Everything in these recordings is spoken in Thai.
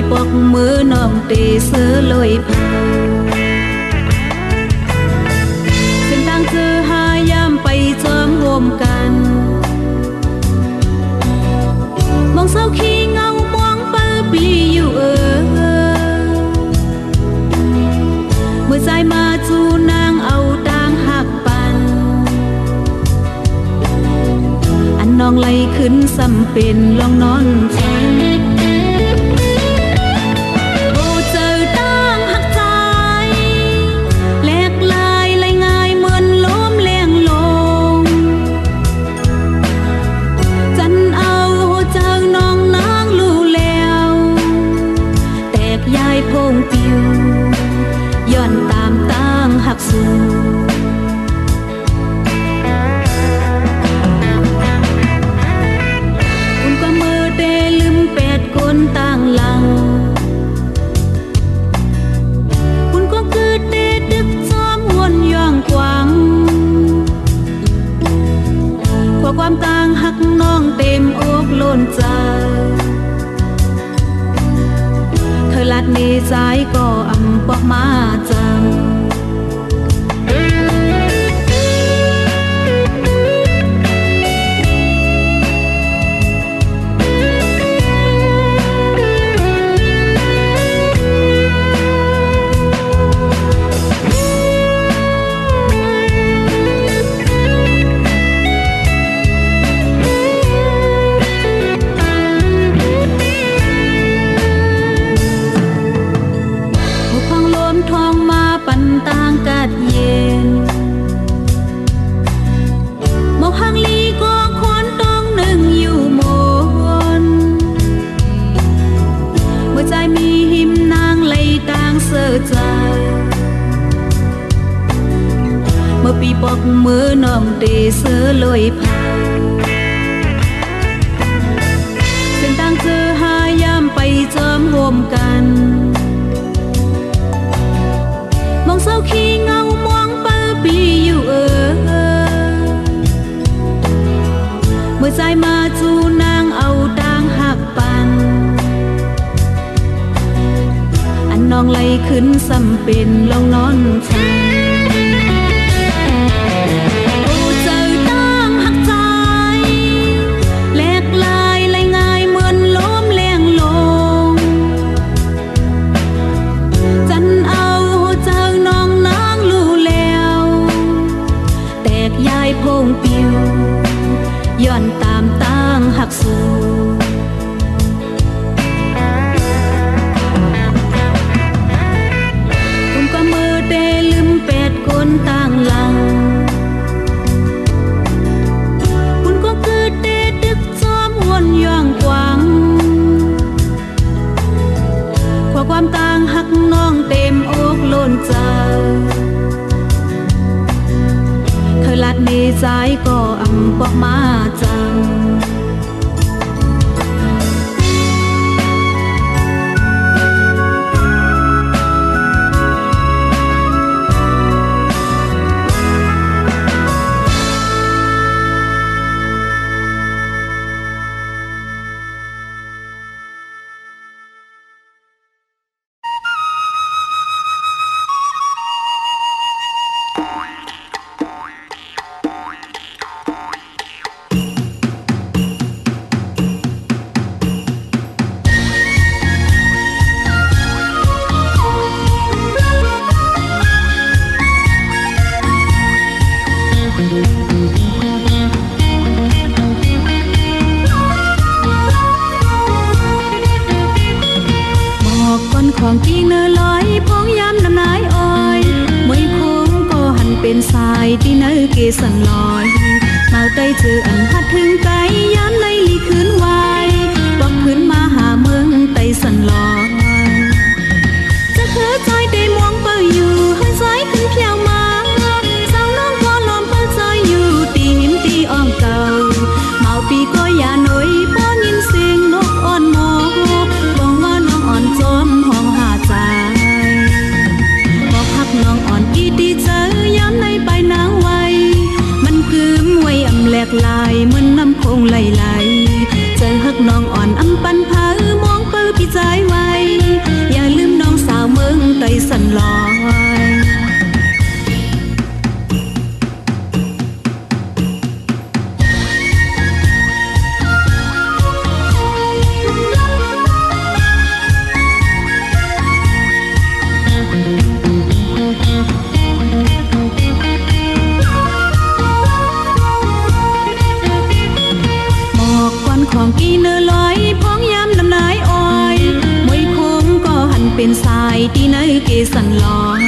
ปีปอกมือน้องเตเสือลอยเผาเส้นทางเธอหายามไปจอมโฮมกันมองเศร้าขี้เงามองเปิดปีอยู่เมื่อใจมาจูนางเอาต่างหักปันอันน้องไหลขึ้นสำเป็นลองนอนฟังย้อนตามตั้งหักสูคุณก็มือเดลืม8คนต่างหลังคุณก็คือเดดึกซ้อมวนย่องกวางความต่างหักน้องเต็มอกล้นใจลัดนี้ใจก็อำปอกมาจังต่างกัดเย็นมองหังลีก็ควนต้องหนึ่งอยู่หมนเมื่อใจมีหิมนางไหลต่างเสือใจเมื่อปีปอกมือน้องเตเสือลอยเผาเส้นทางเธอหายามไปจอมโฮมกันมองเศร้าขี้เงามองเปิดปีอยู่เมื่อใจมาจูนางเอาต่างหักปันอันน้องไหลขึ้นสำเป็นลองนอนฟังพงปิวย้อนตามตั้งหักสูคุณก็มือเดลืม8คนต่างหลังคุณก็คือเดดึกซ้อมวนย่องกวางความต่างหักน้องเต็มอกล้นใจลัดนี้ใจก็อำปอกมาจังของกี่เนื้อลอยพองย้ำน้ำนายอ้อยมวยโค้งก็หันเป็นสายที่เนื้อเกสันลอยเมาเตยเจออันพัดถึงไกลย้ำในลีคืนวายบอกคืนมาหาเมืองไตสันลอยจะเคยใจได้มองเปิดอยู่ให้สายขึ้นเพียวมาสาวน้องก็ล้อมเปิดใจอยู่ตีหิมตีอ้อมเก่าเมาปีก็อย่าหน่อยพอยินเสียงนกอ่อนโมบอกว่าน้องอ่อนจอมห้องหาใจบอกพักน้องอ่อนอีดีเจอย้ำในใบนางไว้มันกึมไว้อำแหลกลายเหมือนน้ำคงไหลเจอหัก เป็นสายที่ไหนเกสันลอย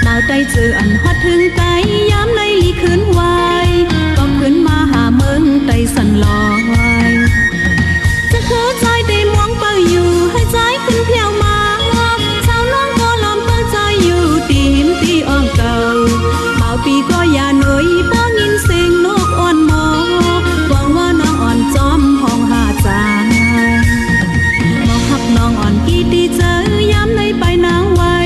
มาใต้เจออันฮอดถึงไกลย้ำในลีคืนวายก็ขึ้นมาหาเมืองใต้สันลอยจะคือใจได้มองเปิดอยู่ให้ใจขึ้นเพียวมาชาวน้องก็ล้อมเปิดใจอยู่ตีหิมตีอ่องเก่าเมาปีก็อย่าหน่อยป้องยินเสียงนกอ่อนมอหวังว่าน้องอ่อนจอมห้องหาใจมองหักน้องอ่อนกี่ตีเจอย้ำในไปนางไว้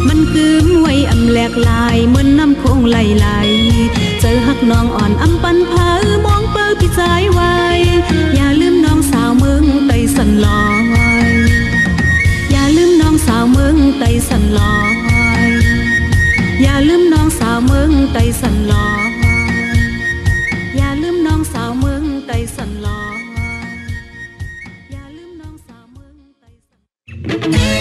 มันคือมวยอำแหลกลายเหมือนน้ำคงไหลเจอหักน้องอ่อนอำปันเผามองเปิดพี่ใจไว้อย่าลืมน้องสาวเมืองไต้สันลอยอย่าลืมน้องสาวเมืองไต้สันลอยอย่าลืมน้องสาวเมืองไต้สันลอยอย่าลืมน้องสาวเมืองไต้สันลอยอย่าลืมน้องสาวเมืองไต้สัน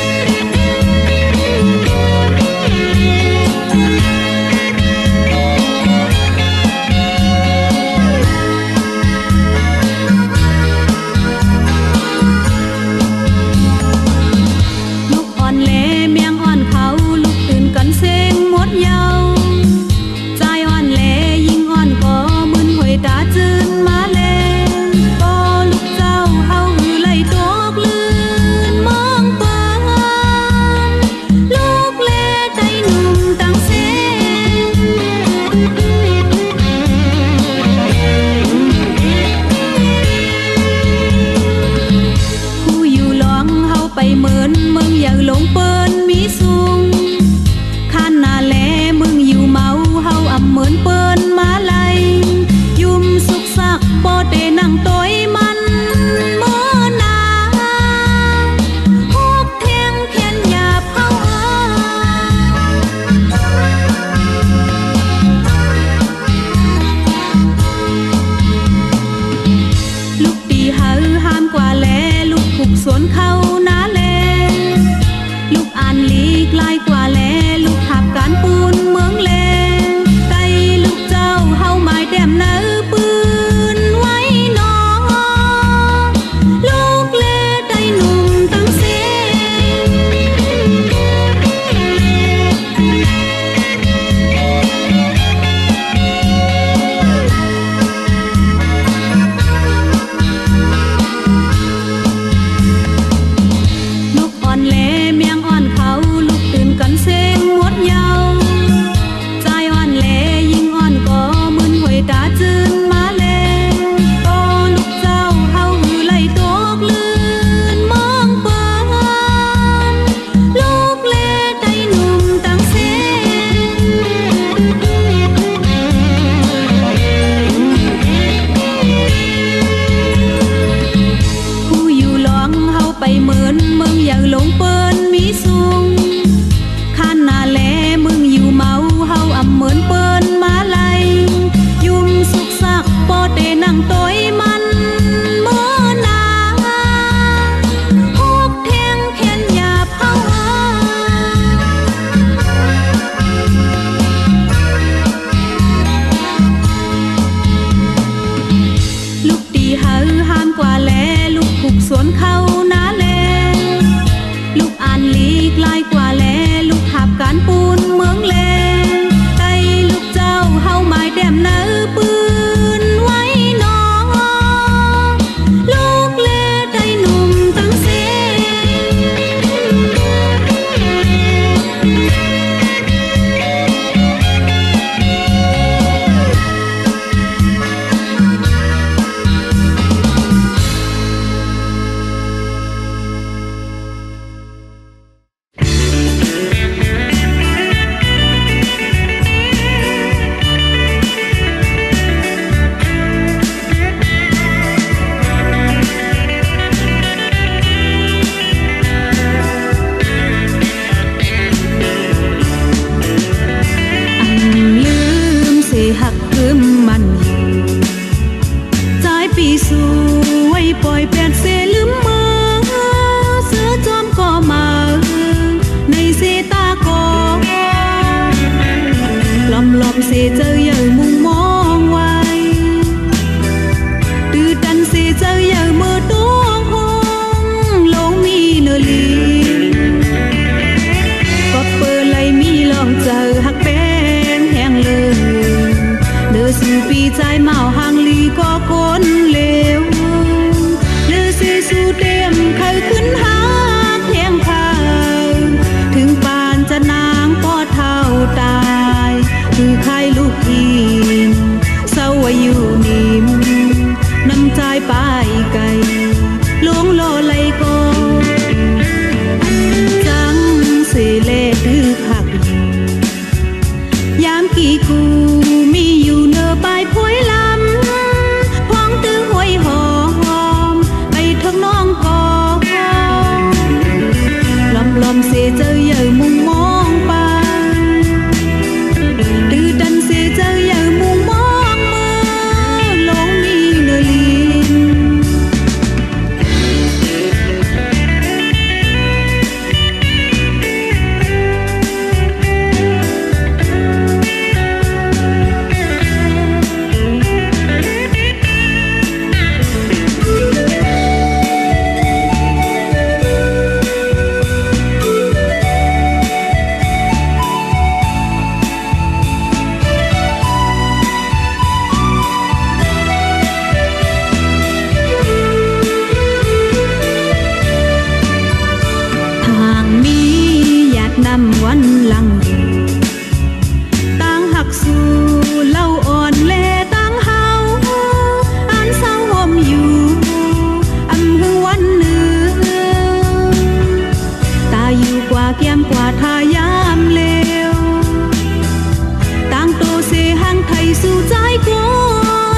นำวันหลังต่างหักสู่เล่าอ่อนแลต่างเฮาอ่านเศร้าห่มอยู่อำหึงวันหนึ่งตาอยู่กว่าแก้มกว่าทายามเลวต่างโตเสหังไทยสู่ใจคอ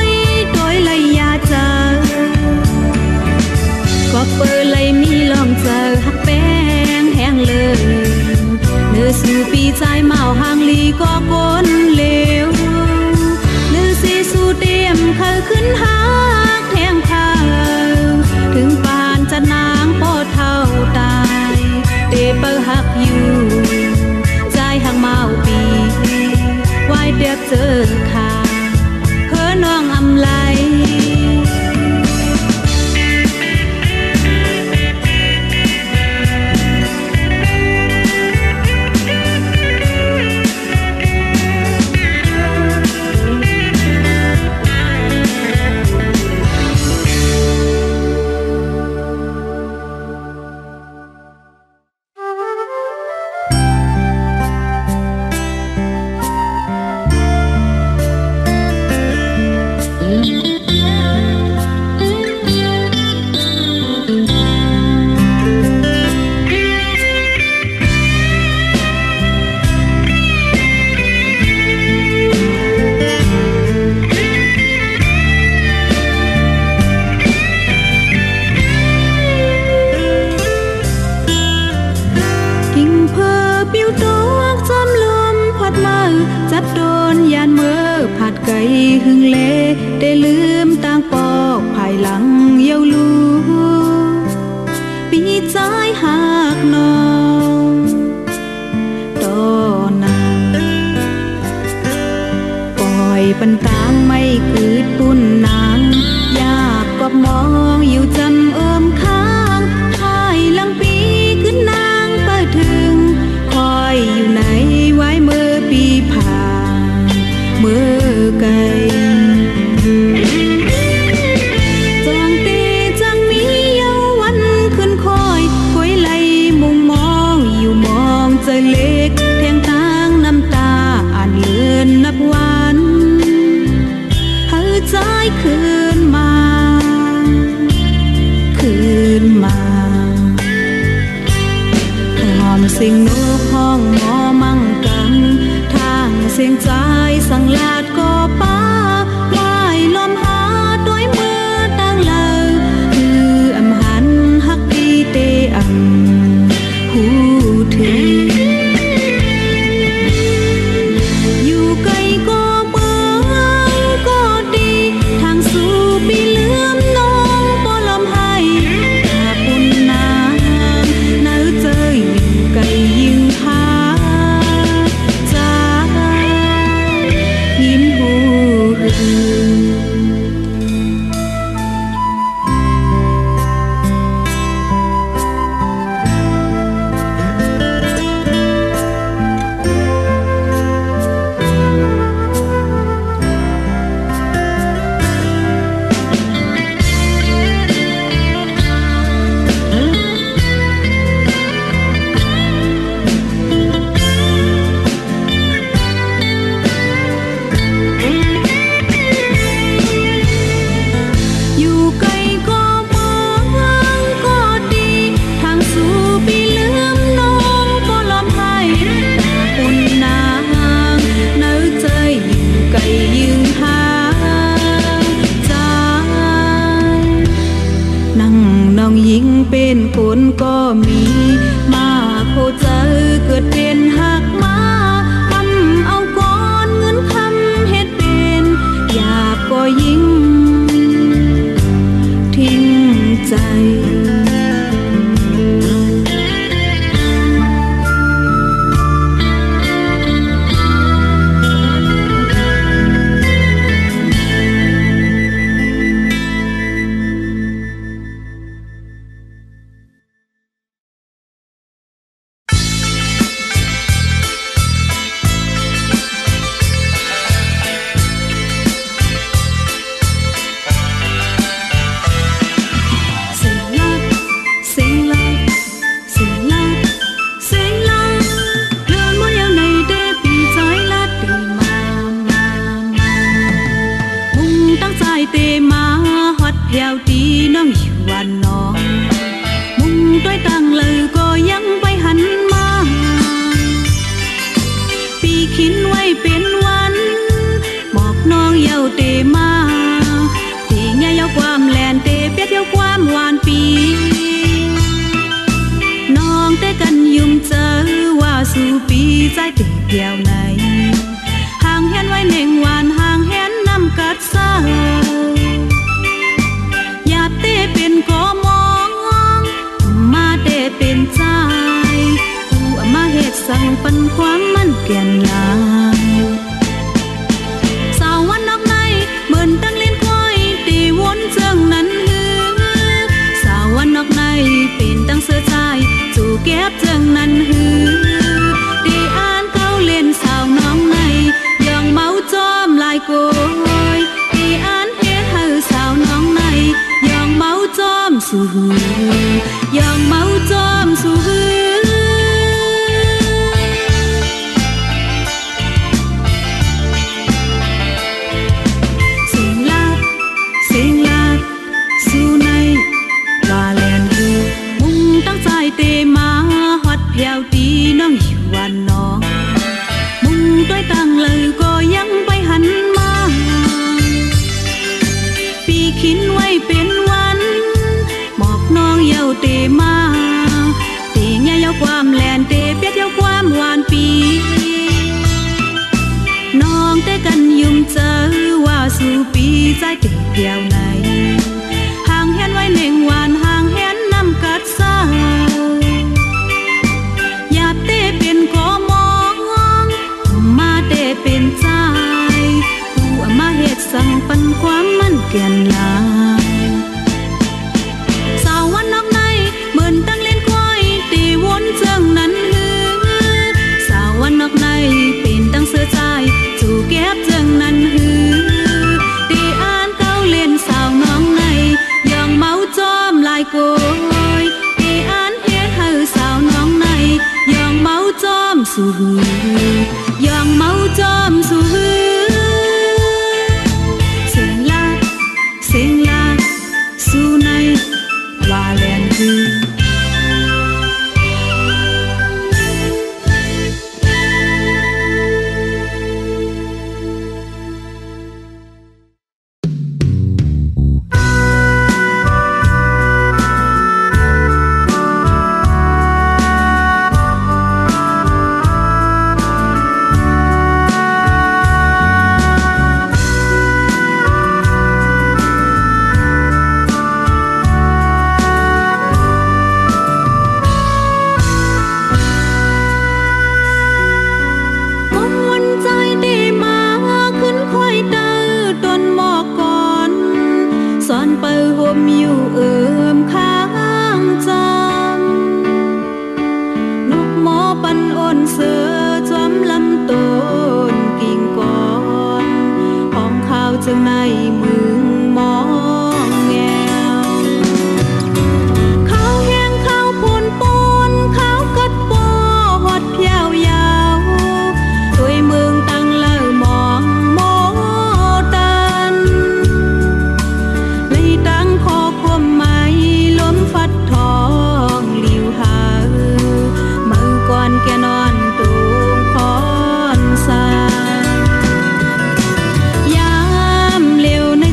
ยโดยเลยยาเจอก็เปิดเลยมีลองเจอหักแป้งแห้งเลยเนื้อสู่ปีใจเมาห่างลีก็ก้นเลวเนื้อสีสู่เตรียมเคยขึ้นหักแทงเผาถึงปานจะนางปอดเท่าตายเตเปิดหักอยู่ใจหักเมาปีไว้เดียบเจอขาเพื่อน้องอำไลจับโดนยานเมื่อผัดไก่หึงเละได้ลืมต่างปอกภายหลังเย้าลูปีใจหักน้องตอนนั้นปล่อยปันตางไม่คืดปุ่นนางอยากกอบมองอยู่จำเอิมค้างภายหลังปีขึ้นนางเปิดถึงคอยอยู่ไหนไว้เมื่อปีผ่านเมื่อไกลจองเตจังมีเยาวันขึ้นคอยคอยไหลมุงมองอยู่มองใจเล็กแทงทางน้ำตาอ่านเลือนนับวันหายใจคืนมาหอมเสียงนกห้องหมอมั่งกันทางเสียงใจสั่งลาดก็ป้าไหวลมหาด้วยมือตั้งเลอคืออำหันฮักดีเตอำหูถึงอยู่ไกลก็เมืองก็ดีทางสู่ปีเลื่อมน้องปอลมให้ตาปุ่นน้ำน้าเจยไก่ยิงพาจ้ายิ้ ปีใจติดเดียวในห่างเห็นไว้เน่งหวานห่างเห็นน้ำกัดเศร้าอย่าเต้เป็นก็มองมาเต้เป็นใจผู้มาเหตุสั่งปันความมันแก่นลางสาววันนอกในเหมือนตั้งเล่นควายตีวนเจิงนั้นฮือสาววันนอกในเป็นตั้งเสื้อใจจู่แก็บเจิงนั้นฮือตีอ่านเขาเล่นสาวน้องในยังเมาจอมลายโกยตีอ่านเฮ็ดให้สาวน้องในยังเมาจอมสู่ฮือยังเมาจอมสู่ฮือเตมาฮอดเพียวตีน้องอยู่วันน้องมุ่งด้วยตั้งเลยก็ยังไปหันมาปีขินไว้เป็นวันหมอกน้องเยาเตมาเตงเยาความแลนเตเปียดเยาความหวานปีน้องเตกันยุ่มเจอว่าสู่ปีใจเตเดียวในห่างเห็นไว้เน่งหวานห่างเห็นน้ำกัดเศร้าเป็นก็มองมาเตเป็นใจผู้มาเหตุสั่งปันความมันแก่นลางสาววันนอกในเหมือนตั้งเล่นควายตีวนเจิงนั้นฮือสาววันนอกในเป็นตั้งเสื้อใจจู่แก็บเจิงนั้นฮือตีอ่านเขาเล่นสาวน้องในยังเมาจอมลายโกยตีอ่านเฮ็ดให้สาวน้องในยังเมาจอมสู่ฮือยังเมาจอมสู่ฮือเสียงลาสู่ในว่าแลนฮือสอนเปิดห่มอยู่ข้างจำนกหมอปันอ่อนเสือจอมลำต้นกิ่งก่อนห้องข้าวจึงในมึงมองแงวข้าวแห้งข้าวปูนข้าวกัดปอหอดเพียวยาวด้วยเมืองตั้งเล่ามองโมตันตั้งคอความหมายล้มฟัดทองหลิวหามือก่อนแกนอนตูงคอนสายามเลี้ยวใน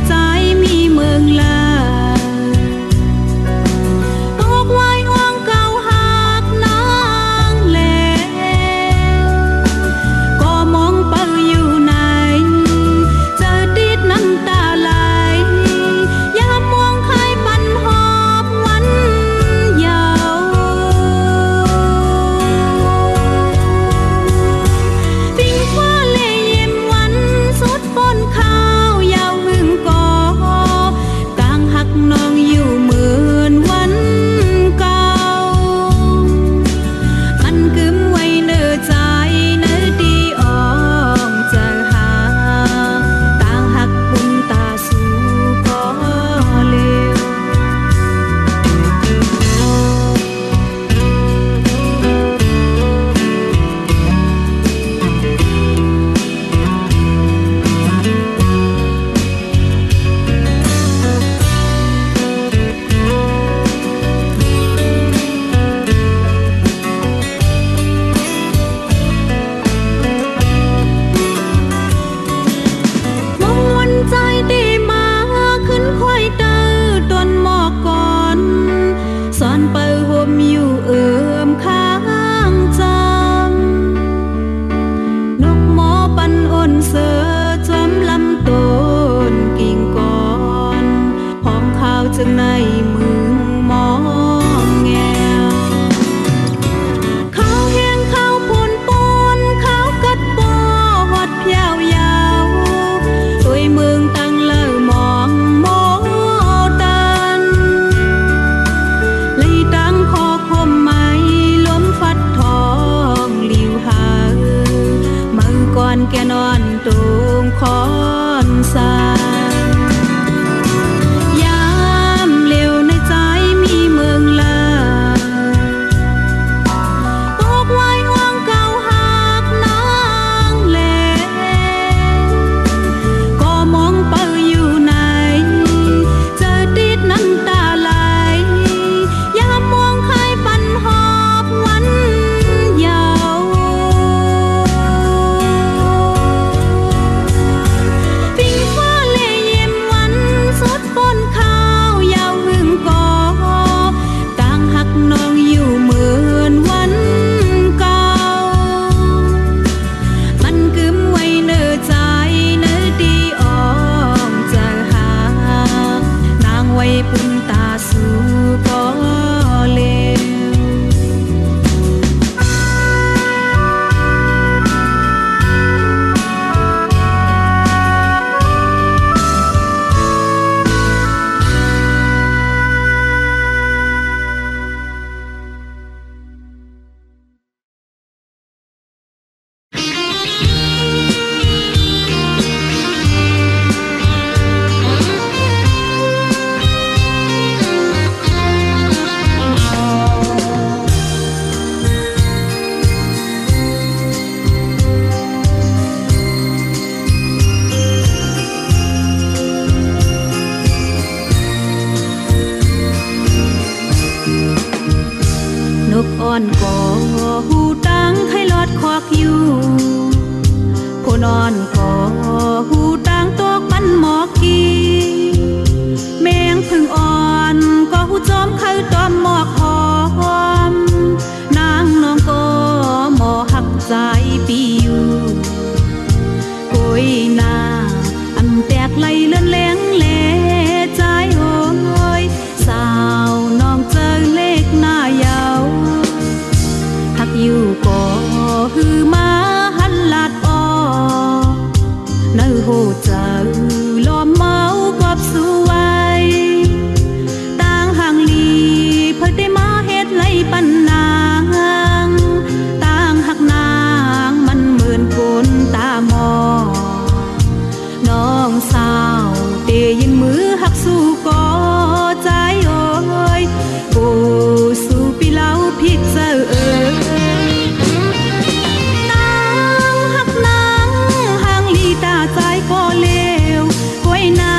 คอนสายามเลี้ยวในใจมีเมืองลาตกไว้ห่วงเก่าหักนางแลก็มองเป้าอยู่ไหนเจอติดน้ำตาไหลยามมองใครปันหอบวันยาวปิงฟ้าเล่เยี่ยมวันสุดปนข้าวยาวหึงก่อต่างหักน้องอยู่เหมือนวันเก่ามันกึมไว้เนื้อใจเนื้อดีอ่องจะหานางไว้ปุ่นตาสู่ก็เลนกอ่อนก่อหูตังให้ลอดคอกอยู่ผู้นอนก่อหูตังตกปันหมอกกีแมงพึ่งอ่อนก็หูจอมเข้าตอมหมอกหอมนางน้องก็หมอหักใจปีอยู่กุยนาอันแตกไหลเลื่อนแหลงแหลใจโอ้ยสาวน้องเจอเลขหน้ายาวหักอยู่ก็ฮือมาหันลาดออกเนื้อโหเจอลอมเมากอบสู้ไว้ต่างห่างลีเพิ่งได้มาเฮ็ดไล่ปันนางต่างหักนางมันเหมือนคนตามองน้องสาวเตยินมือหักสู้ก็ใจโอ้ยโอ้สู้ปีเล่าพิกเจอนางหักนางห่างลีตาใจก็เลวก้อยหน้า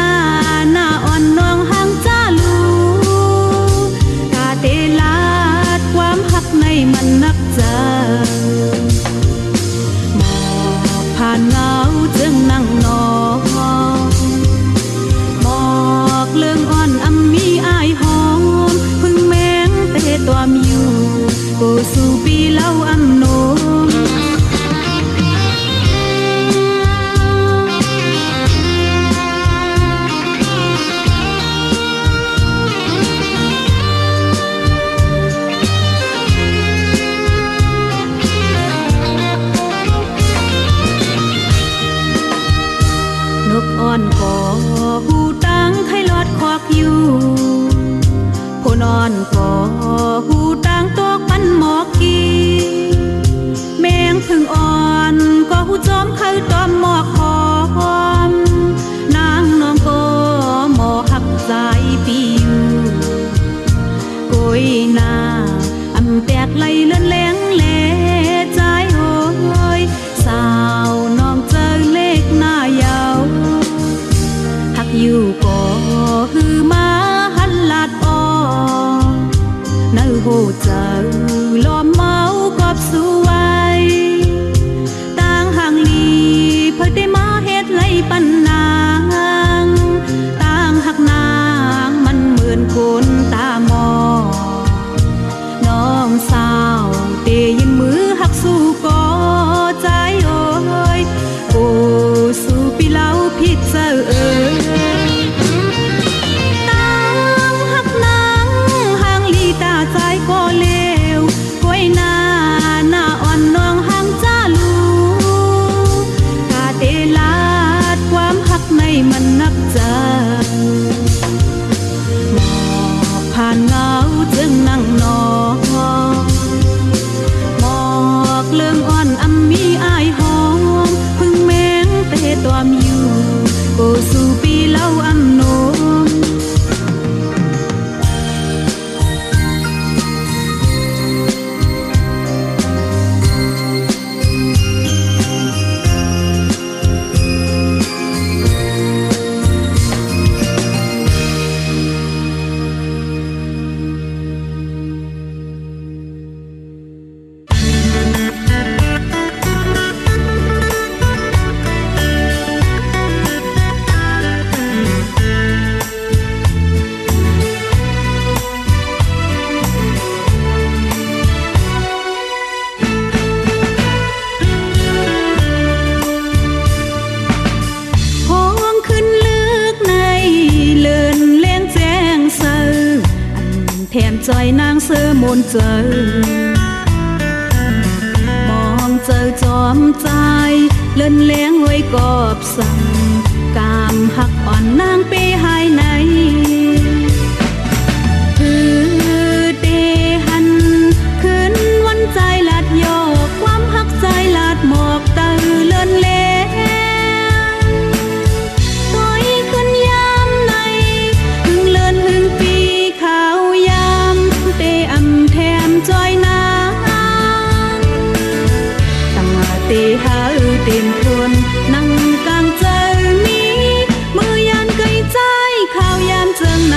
อ่อนน้องห่างจ้าลูกาเตลาดความหักในมันนักเจอหมอกผ่านเงาจึงนั่งนอนหมอกเลื่องอ่อนอำมีอายหอมพึ่งแมงเตะตัวมอยู่กูสู่ปีเล่าอำโนมนกอ่อนก่อหูตังให้ลอดคอกอยู่ผู้นอนก่อหูตังตกปันหมอกกี โกสูปีเล่าอำโนแถมใจนางเสือมนเจอมองเจอจอมใจเลื่อนเลี้ยงไว้กอบสั่งกามหักอ่อนนางเปหายในคือเดหันคืนวันใจลาดโยกความหักใจลาดหมอกตะเลื่อนเลี้ยงต้อยขึ้นยามในหึงเลื่อนหึงปีขาวยามเตอำแถมจอยนางตั้งเตหาเต็มทวนนั่งกลางเจอมีมือยานไกลใจข้าวยามเจิงใน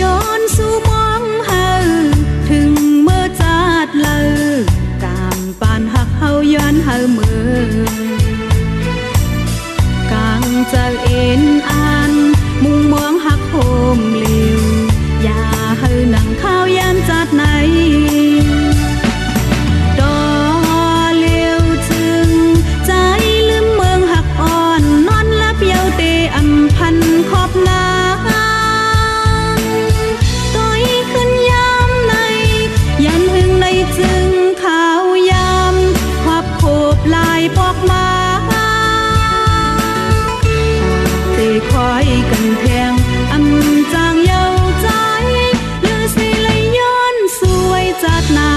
ย้อนสู่มองเฮาถึงเมื่อจัดเลอกามปานหักเฮาย้อนเฮาเมื่อกางเจอเอ็นอ่านมุงมองหักโหมเหลวอย่าเฮาหนังข้าวยามจัดไหนดอเลี้ยวจึงใจลืมเมืองหักอ่อนนอนลับเยาเตอำพันขอบนาต้อยขึ้นยามในยันหึงในจึงข้าวยามขอบโคบลายปอกมาเตคอยกันแทงอำจางเยาใจเลือสิเลยย้อนสวยจัดนา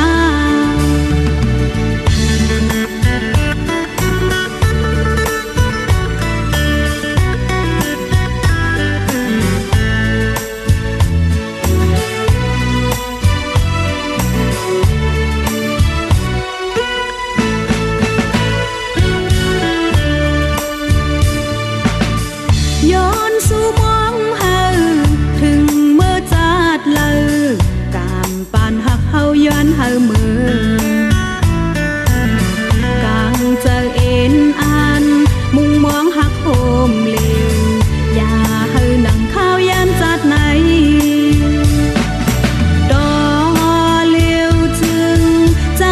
ย้อนสู่มองเฮาถึงเมื่อจัดเลอกามปานหักเฮาย้อนเฮาเมื่อกางเจอเอ็นอ่านมุงมองหักโหมเหลวอย่าเฮาหนังข้าวยามจัดไหนดอเลี้ยวจึงใจ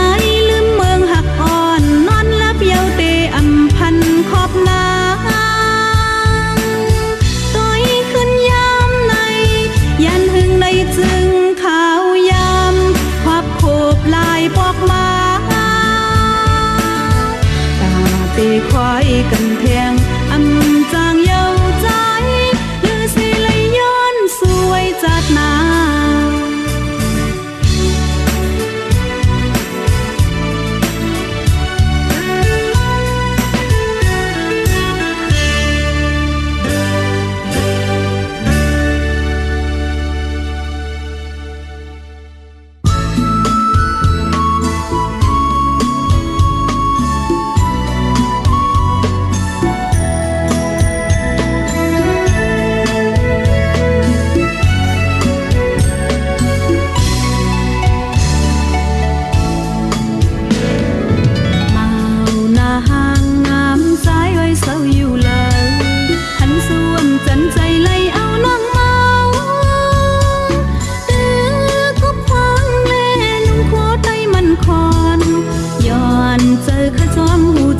ลืมเมืองหักอ่อนนอนลับเยาเตอำพันขอบนาต้อยขึ้นยามในยันหึงในจึงข้าวยามขอบโคบลายปอกมาตาเตคอยกันแทงอำจางเยาใจหรือสิเลยย้อนสวยจัดนา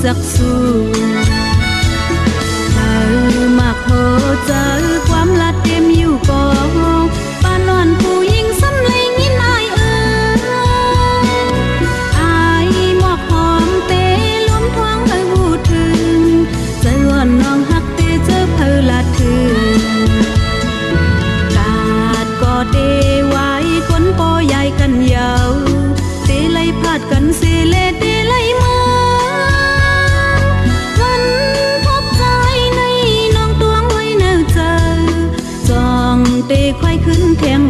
จักสู้เธอมากพอเจอความลัดเต็มอยู่กองปานอนผู้หญิงซ้ำเลยงินอายอายหมอกหอมเตะล้มท้องเธอหูถึงเจออ่อนน้องหักเตะเจอเพอลัดถึงกา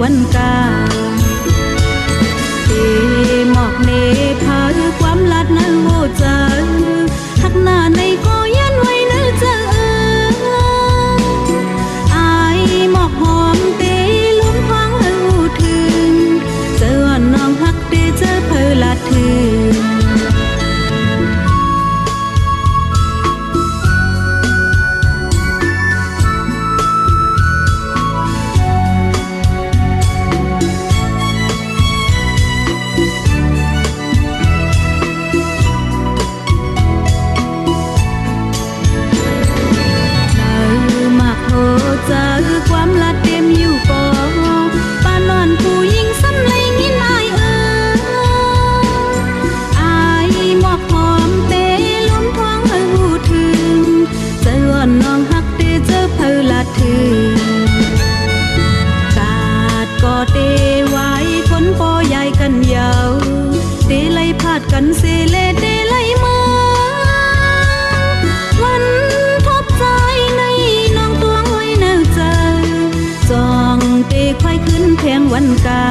วันกาเอหมอกเนพาความลัดนั้นโวเจอหักหน้าในก็ยันไว้นึกเจออายหมอกหอมเตลุ้มฟังหูถึงเจอน้องหักเตเจอเพอลัดถึงเจอความลัดเต็มอยู่ปอป้านอนผู้หญิงซ้ำเลยงินอายอายหมอกหอมเตล้มท้องหูถึงเจอว่าน้องหักเตเจอเพอลัดถึงกาดก็เตไว้คนปอใหญ่กันยาวเตไล่พาดกันเซเลเตไล่มาวันทบใจในน้องตัวจองเตควายขึ้นแพงวันกา